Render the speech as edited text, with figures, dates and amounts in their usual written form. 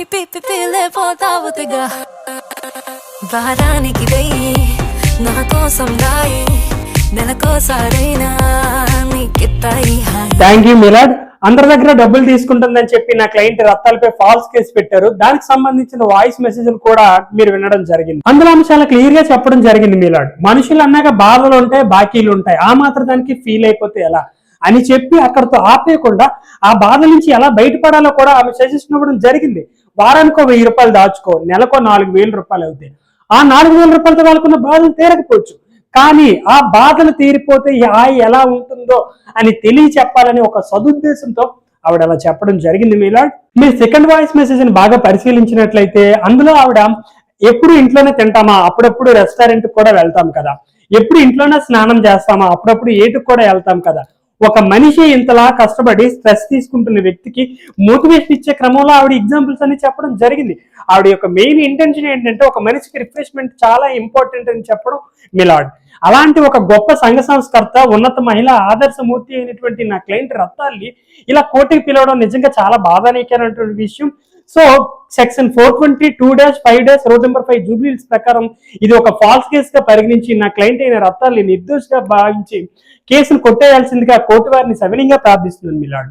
పిపిపిలేపోతావుతిగా వారానికి వెయ్యి నా కోసం రాయి నెలకోసారైనా నీకిత్తాయి హాయి. Thank you milord. అందరి దగ్గర డబ్బులు తీసుకుంటుందని చెప్పి నా క్లయింట్ రత్తాలపై ఫాల్స్ కేసు పెట్టారు. దానికి సంబంధించిన వాయిస్ మెసేజ్ కూడా మీరు వినడం జరిగింది. అందులో చాలా క్లియర్ గా చెప్పడం జరిగింది మిలాడ్. మనుషులు అన్నాక బాధలు ఉంటాయి, బాకీలు ఉంటాయి, ఆ మాత్రం దానికి ఫీల్ అయిపోతే ఎలా అని చెప్పి అక్కడతో ఆపేయకుండా ఆ బాధ నుంచి ఎలా బయటపడాలో కూడా ఆమె సజెషన్ ఇవ్వడం జరిగింది. వారానికి 1000 రూపాయలు దాచుకో, నెలకు 4000 రూపాయలు అవుతాయి. ఆ 4000 రూపాయలతో వాళ్ళకున్న బాధలు తీరకపోవచ్చు, కానీ ఆ బాధలు తీరిపోతే ఈ హాయి ఎలా ఉంటుందో అని చెప్పాలని ఒక సదుద్దేశంతో ఆవిడ అలా చెప్పడం జరిగింది మిలాడ్. మీరు సెకండ్ వాయిస్ మెసేజ్ ని బాగా పరిశీలించినట్లయితే అందులో ఆవిడ ఎప్పుడు ఇంట్లోనే తింటామా, అప్పుడప్పుడు రెస్టారెంట్ కూడా వెళ్తాం కదా, ఎప్పుడు ఇంట్లోనే స్నానం చేస్తామా, అప్పుడప్పుడు ఏటుకు కూడా వెళ్తాం కదా. ఒక మనిషి ఇంతలా కష్టపడి స్ట్రెస్ తీసుకుంటున్న వ్యక్తికి మోటివేషన్ ఇచ్చే క్రమంలో ఆవిడ ఎగ్జాంపుల్స్ అని చెప్పడం జరిగింది. ఆవిడ యొక్క మెయిన్ ఇంటెన్షన్ ఏంటంటే ఒక మనిషికి రిఫ్రెష్మెంట్ చాలా ఇంపార్టెంట్ అని చెప్పడం మిలాడ్. అలాంటి ఒక గొప్ప సంఘ సంస్కర్త, ఉన్నత మహిళ, ఆదర్శమూర్తి అయినటువంటి నా క్లయింట్ రత్తాల్ని ఇలా కోర్టుకి పిలవడం నిజంగా చాలా బాధానీయమైనటువంటి విషయం. So section 422-5 road number 5 Jubilee Hills ప్రకారం ఇది ఒక ఫాల్స్ కేసుగా పరిగణించి నా క్లయింట్ అయిన రత్తాల్ని నిర్దోషిగా భావించి కేసును కొట్టేయాల్సిందిగా కోర్టు వారిని సవినీయంగా ప్రార్థిస్తున్నాను మిలాడ్.